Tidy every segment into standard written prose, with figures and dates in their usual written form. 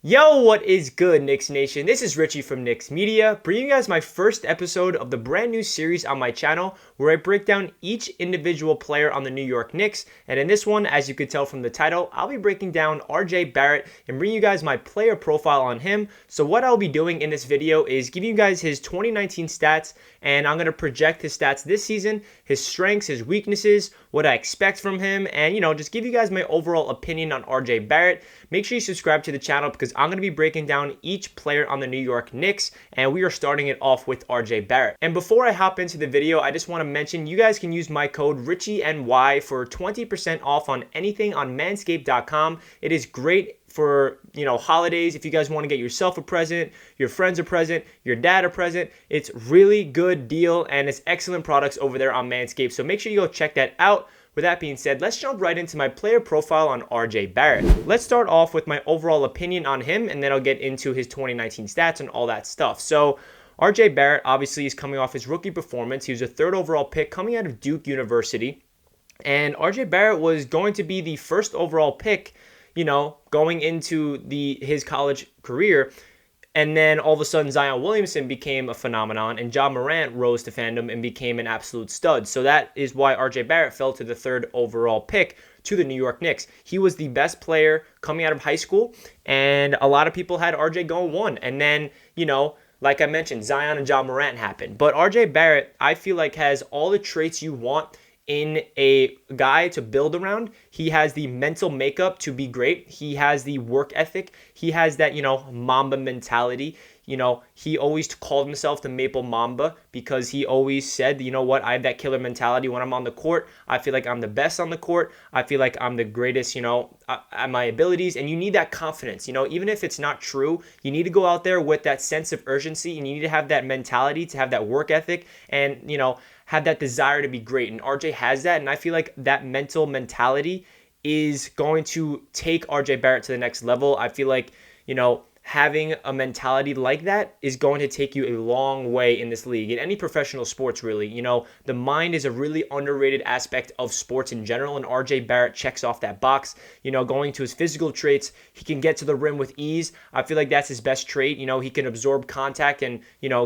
Yo, what is good, Knicks Nation? This is Richie from Knicks Media, bringing you guys my first episode of the brand new series on my channel where I break down each individual player on the New York Knicks. And in this one, as you could tell from the title, I'll be breaking down RJ Barrett and bringing you guys my player profile on him. So what I'll be doing in this video is giving you guys his 2019 stats, and I'm going to project his stats this season, his strengths, his weaknesses, what I expect from him, and, just give you guys my overall opinion on RJ Barrett. Make sure you subscribe to the channel because I'm going to be breaking down each player on the New York Knicks, and we are starting it off with RJ Barrett. And before I hop into the video, I just want to mention you guys can use my code RICHIENY for 20% off on anything on manscaped.com. It is great for, holidays. If you guys want to get yourself a present, your friends a present, your dad a present, it's really good deal, and it's excellent products over there on Manscaped. So make sure you go check that out. With that being said, let's jump right into my player profile on RJ Barrett. Let's start off with my overall opinion on him, and then I'll get into his 2019 stats and all that stuff. So RJ Barrett obviously is coming off his rookie performance. He was a third overall pick coming out of Duke University, and RJ Barrett was going to be the first overall pick, going into his college career. And then all of a sudden, Zion Williamson became a phenomenon, and Ja Morant rose to fandom and became an absolute stud. So that is why RJ Barrett fell to the third overall pick to the New York Knicks. He was the best player coming out of high school, and a lot of people had RJ going one. And then, like I mentioned, Zion and Ja Morant happened. But RJ Barrett, I feel like, has all the traits you want in a guy to build around. He has the mental makeup to be great. He has the work ethic. He has that, Mamba mentality. He always called himself the Maple Mamba because he always said, I have that killer mentality when I'm on the court. I feel like I'm the best on the court. I feel like I'm the greatest, at my abilities. And you need that confidence, even if it's not true, you need to go out there with that sense of urgency, and you need to have that mentality, to have that work ethic, and, have that desire to be great. And RJ has that. And I feel like that mental mentality is going to take RJ Barrett to the next level. I feel like, having a mentality like that is going to take you a long way in this league, in any professional sports, really. The mind is a really underrated aspect of sports in general, and RJ Barrett checks off that box. Going to his physical traits, he can get to the rim with ease. I feel like that's his best trait. He can absorb contact and,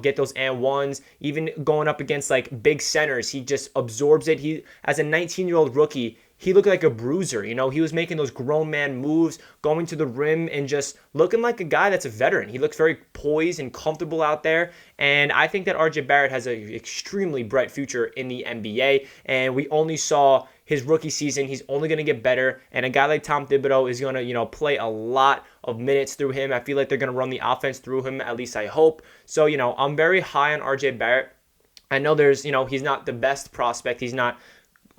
get those and ones. Even going up against like big centers, he just absorbs it. He, as a 19-year-old rookie, he looked like a bruiser. He was making those grown man moves, going to the rim, and just looking like a guy that's a veteran. He looks very poised and comfortable out there. And I think that RJ Barrett has an extremely bright future in the NBA. And we only saw his rookie season. He's only going to get better. And a guy like Tom Thibodeau is going to, play a lot of minutes through him. I feel like they're going to run the offense through him, at least I hope. So, I'm very high on RJ Barrett. I know there's, he's not the best prospect.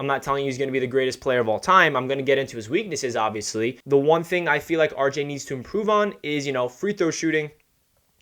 I'm not telling you he's going to be the greatest player of all time. I'm going to get into his weaknesses, obviously. The one thing I feel like RJ needs to improve on is, free throw shooting,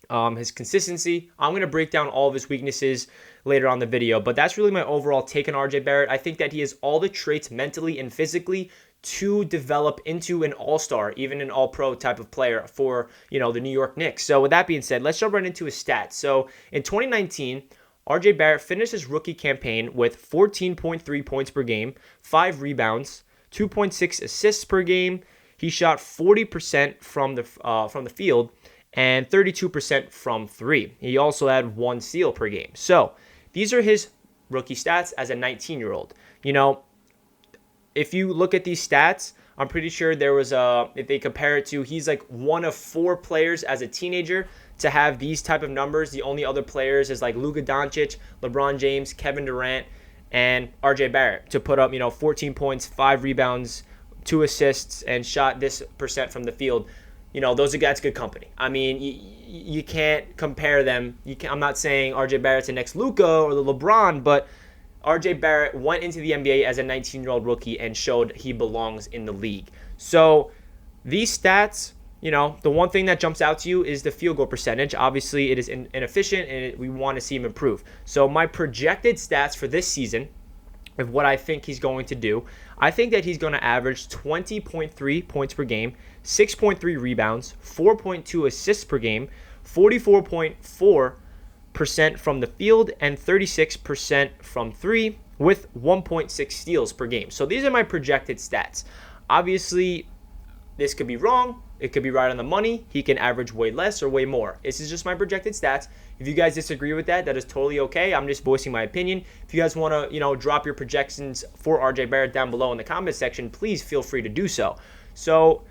his consistency. I'm going to break down all of his weaknesses later on in the video, but that's really my overall take on RJ Barrett. I think that he has all the traits mentally and physically to develop into an all-star, even an all-pro type of player for, the New York Knicks. So with that being said, let's jump right into his stats. So in 2019, RJ Barrett finished his rookie campaign with 14.3 points per game, 5 rebounds, 2.6 assists per game. He shot 40% from the field and 32% from three. He also had 1 steal per game. So these are his rookie stats as a 19-year-old. If you look at these stats, I'm pretty sure if they compare it to, he's like one of 4 players as a teenager to have these type of numbers. The only other players is like Luka Doncic, LeBron James, Kevin Durant, and RJ Barrett to put up, 14 points, 5 rebounds, 2 assists, and shot this percent from the field. That's good company. I mean, you can't compare them. I'm not saying RJ Barrett's the next Luka or the LeBron, but RJ Barrett went into the NBA as a 19-year-old rookie and showed he belongs in the league. So these stats, the one thing that jumps out to you is the field goal percentage. Obviously, it is inefficient, and we want to see him improve. So my projected stats for this season, of what I think he's going to do, I think that he's going to average 20.3 points per game, 6.3 rebounds, 4.2 assists per game, 44.4% from the field, and 36% from three, with 1.6 steals per game. So these are my projected stats. Obviously, this could be wrong. it could be right on the money. He can average way less or way more. This is just my projected stats. If you guys disagree with that, that is totally okay. I'm just voicing my opinion. If you guys want to, drop your projections for RJ Barrett down below in the comment section, please feel free to do so. So,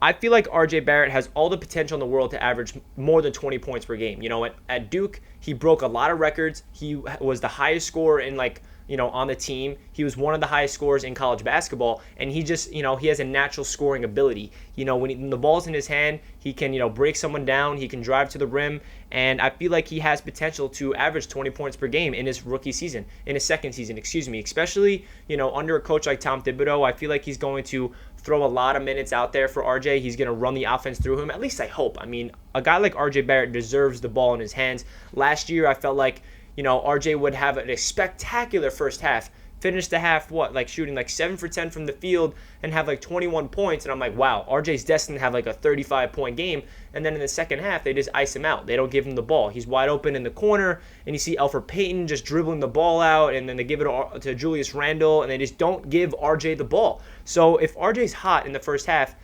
I feel like RJ Barrett has all the potential in the world to average more than 20 points per game. At Duke, he broke a lot of records. He was the highest scorer in on the team. He was one of the highest scorers in college basketball, and he just, he has a natural scoring ability. When the ball's in his hand, he can, break someone down, he can drive to the rim, and I feel like he has potential to average 20 points per game in his second season, especially, under a coach like Tom Thibodeau. I feel like he's going to throw a lot of minutes out there for RJ. He's going to run the offense through him. At least I hope. I mean, a guy like RJ Barrett deserves the ball in his hands. Last year, I felt like RJ would have a spectacular first half, finish the half, shooting 7 for 10 from the field and have 21 points. And I'm like, wow, RJ's destined to have a 35-point game. And then in the second half, they just ice him out. They don't give him the ball. He's wide open in the corner, and you see Elfrid Payton just dribbling the ball out, and then they give it to Julius Randle, and they just don't give RJ the ball. So if RJ's hot in the first half,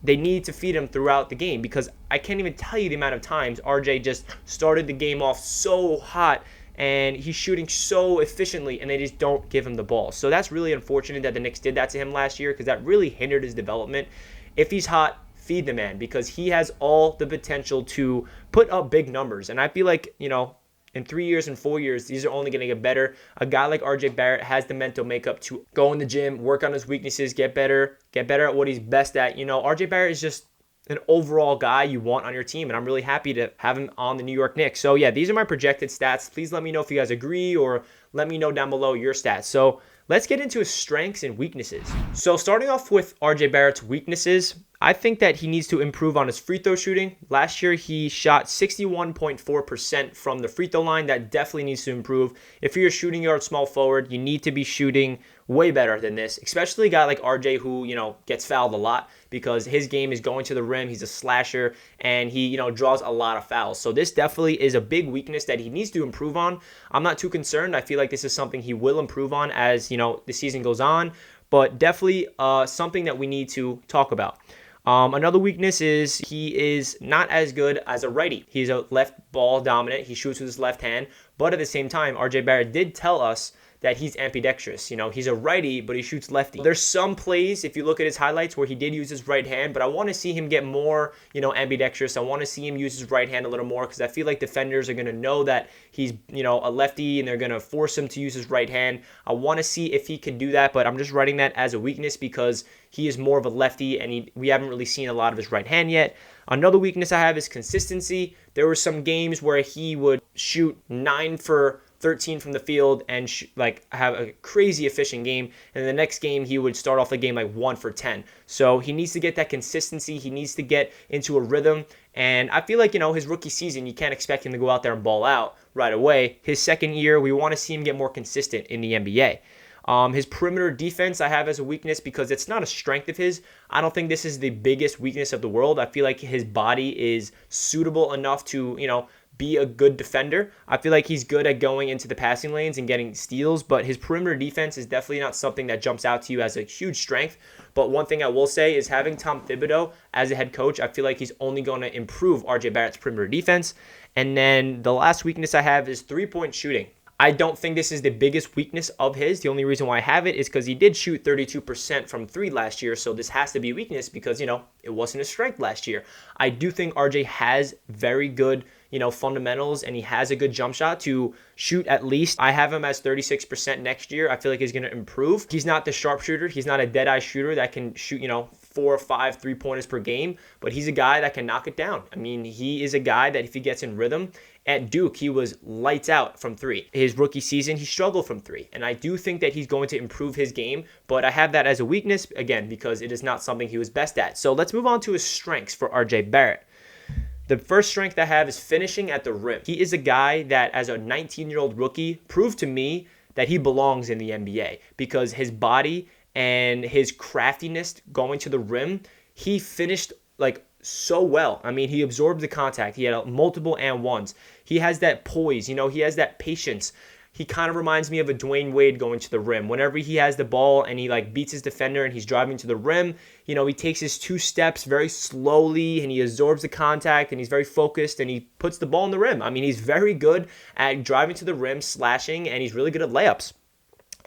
they need to feed him throughout the game, because I can't even tell you the amount of times RJ just started the game off so hot, and he's shooting so efficiently, and they just don't give him the ball. So that's really unfortunate that the Knicks did that to him last year, because that really hindered his development. If he's hot, feed the man, because he has all the potential to put up big numbers. And I feel like, in 3 years and 4 years, these are only going to get better. A guy like RJ Barrett has the mental makeup to go in the gym, work on his weaknesses, get better at what he's best at. RJ Barrett is just an overall guy you want on your team, and I'm really happy to have him on the New York Knicks. So yeah, these are my projected stats. Please let me know if you guys agree, or let me know down below your stats. So let's get into his strengths and weaknesses. So starting off with RJ Barrett's weaknesses, I think that he needs to improve on his free throw shooting. Last year, he shot 61.4% from the free throw line. That definitely needs to improve. If you're a shooting guard, small forward, you need to be shooting way better than this, especially a guy like RJ who, gets fouled a lot, because his game is going to the rim. He's a slasher, and he, draws a lot of fouls. So this definitely is a big weakness that he needs to improve on. I'm not too concerned. I feel like this is something he will improve on as, the season goes on, but definitely something that we need to talk about. Another weakness is he is not as good as a righty. He's a left ball dominant. He shoots with his left hand, but at the same time, RJ Barrett did tell us that he's ambidextrous. He's a righty, but he shoots lefty. There's some plays, if you look at his highlights, where he did use his right hand, but I want to see him get more, ambidextrous. I want to see him use his right hand a little more, because I feel like defenders are going to know that he's, a lefty, and they're going to force him to use his right hand. I want to see if he can do that, but I'm just writing that as a weakness because he is more of a lefty, and we haven't really seen a lot of his right hand yet. Another weakness I have is consistency. There were some games where he would shoot 9 for 13 from the field and have a crazy efficient game, and the next game he would start off the game 1 for 10. So he needs to get that consistency. He needs to get into a rhythm, and I feel like his rookie season, you can't expect him to go out there and ball out right away. His second year, we want to see him get more consistent in the NBA. His perimeter defense I have as a weakness, because it's not a strength of his. I don't think this is the biggest weakness of the world. I feel like his body is suitable enough to, be a good defender. I feel like he's good at going into the passing lanes and getting steals, but his perimeter defense is definitely not something that jumps out to you as a huge strength. But one thing I will say is, having Tom Thibodeau as a head coach, I feel like he's only going to improve RJ Barrett's perimeter defense. And then the last weakness I have is three-point shooting. I don't think this is the biggest weakness of his. The only reason why I have it is because he did shoot 32% from 3 last year, so this has to be a weakness because, it wasn't a strength last year. I do think RJ has very good, fundamentals, and he has a good jump shot to shoot at least. I have him as 36% next year. I feel like he's going to improve. He's not the sharpshooter. He's not a dead-eye shooter that can shoot, 4 or 5 3-pointers per game, but he's a guy that can knock it down. I mean, he is a guy that if he gets in rhythm, at Duke, he was lights out from 3. His rookie season, he struggled from 3. And I do think that he's going to improve his game, but I have that as a weakness, again, because it is not something he was best at. So let's move on to his strengths for RJ Barrett. The first strength I have is finishing at the rim. He is a guy that, as a 19-year-old rookie, proved to me that he belongs in the NBA because his body and his craftiness going to the rim, he finished so well. I mean, he absorbed the contact. He had multiple and ones. He has that poise, he has that patience. he kind of reminds me of a Dwayne Wade going to the rim. Whenever he has the ball and he like beats his defender and he's driving to the rim, you know, he takes his 2 steps very slowly and he absorbs the contact and he's very focused and he puts the ball in the rim. I mean, he's very good at driving to the rim, slashing, and he's really good at layups.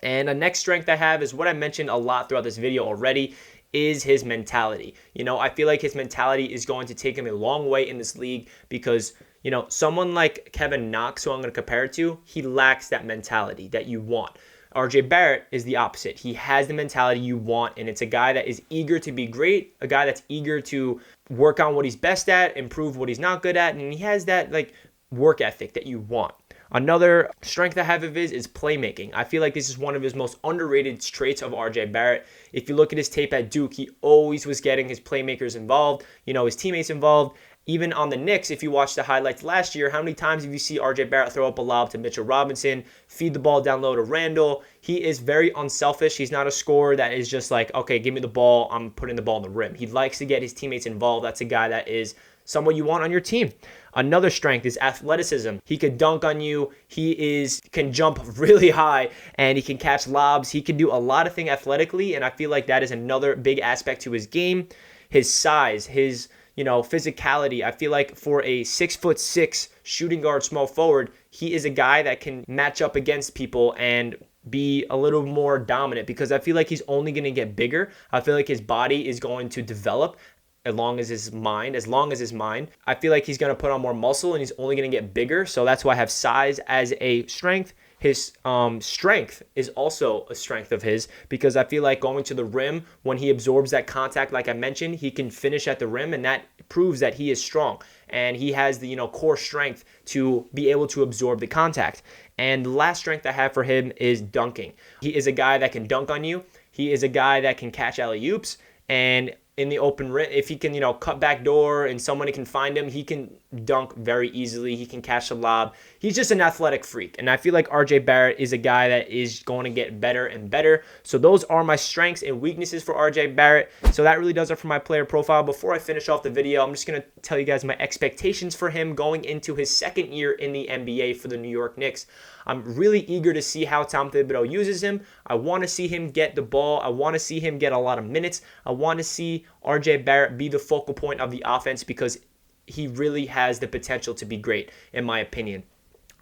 And the next strength I have is what I mentioned a lot throughout this video already, is his mentality. You know, I feel like his mentality is going to take him a long way in this league because, you know, someone like Kevin Knox, who I'm going to compare it to, he lacks that mentality that you want. RJ Barrett is the opposite. He has the mentality you want, and it's a guy that is eager to be great, a guy that's eager to work on what he's best at, improve what he's not good at, and he has that like work ethic that you want. Another strength I have of his is playmaking. I feel like this is one of his most underrated traits of RJ Barrett. If you look at his tape at Duke, he always was getting his playmakers involved, you know, his teammates involved. Even on the Knicks, if you watch the highlights last year, how many times have you seen RJ Barrett throw up a lob to Mitchell Robinson, feed the ball down low to Randall? He is very unselfish. He's not a scorer that is just like, okay, give me the ball, I'm putting the ball in the rim. He likes to get his teammates involved. That's a guy that is someone you want on your team. Another strength is athleticism. He can dunk on you. Can jump really high, and he can catch lobs. He can do a lot of things athletically, and I feel like that is another big aspect to his game. His size, his physicality. I feel like for a 6'6" shooting guard, small forward, he is a guy that can match up against people and be a little more dominant because I feel like he's only going to get bigger. I feel like his body is going to develop as long as his mind. I feel like he's going to put on more muscle and he's only going to get bigger. So that's why I have size as a strength. His strength is also a strength of his because I feel like going to the rim, when he absorbs that contact, like I mentioned, he can finish at the rim, and that proves that he is strong and he has the core strength to be able to absorb the contact. And the last strength I have for him is dunking. He is a guy that can dunk on you. He is a guy that can catch alley-oops, and in the open rim, if he can, cut back door and somebody can find him, he can dunk very easily. He can catch a lob. He's just an athletic freak. And I feel like RJ Barrett is a guy that is going to get better and better. So those are my strengths and weaknesses for RJ Barrett. So that really does it for my player profile. Before I finish off the video, I'm just going to tell you guys my expectations for him going into his second year in the NBA for the New York Knicks. I'm really eager to see how Tom Thibodeau uses him. I want to see him get the ball. I want to see him get a lot of minutes. I want to see RJ Barrett be the focal point of the offense because he really has the potential to be great, in my opinion.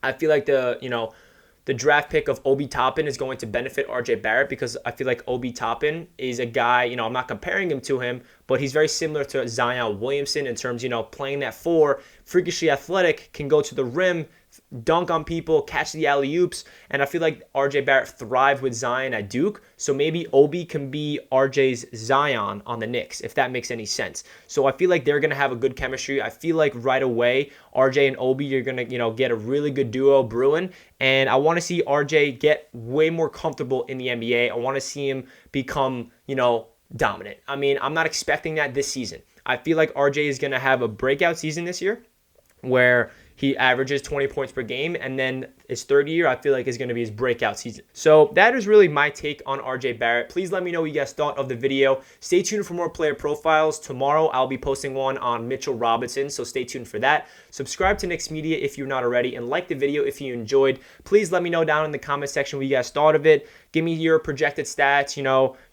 I feel like the draft pick of Obi Toppin is going to benefit RJ Barrett because I feel like Obi Toppin is a guy, I'm not comparing him to him, but he's very similar to Zion Williamson in terms, playing that 4, freakishly athletic, can go to the rim, dunk on people, catch the alley-oops, and I feel like RJ Barrett thrived with Zion at Duke, so maybe Obi can be RJ's Zion on the Knicks, if that makes any sense. So I feel like they're going to have a good chemistry. I feel like right away, RJ and Obi, you're going to, get a really good duo brewing, and I want to see RJ get way more comfortable in the NBA. I want to see him become, dominant. I mean, I'm not expecting that this season. I feel like RJ is going to have a breakout season this year where he averages 20 points per game, and then his third year, I feel like, is going to be his breakout season. So that is really my take on RJ Barrett. Please let me know what you guys thought of the video. Stay tuned for more player profiles. Tomorrow, I'll be posting one on Mitchell Robinson, so stay tuned for that. Subscribe to Knicks Media if you're not already, and like the video if you enjoyed. Please let me know down in the comment section what you guys thought of it. Give me your projected stats,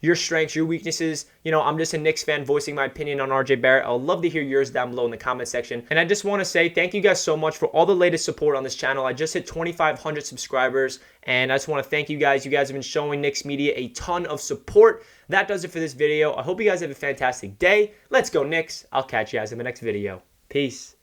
your strengths, your weaknesses. I'm just a Knicks fan voicing my opinion on RJ Barrett. I'd love to hear yours down below in the comment section. And I just want to say thank you guys so much for all the latest support on this channel. I just hit 2,500 subscribers, and I just want to thank you guys. You guys have been showing Knicks Media a ton of support. That does it for this video. I hope you guys have a fantastic day. Let's go Knicks. I'll catch you guys in the next video. Peace.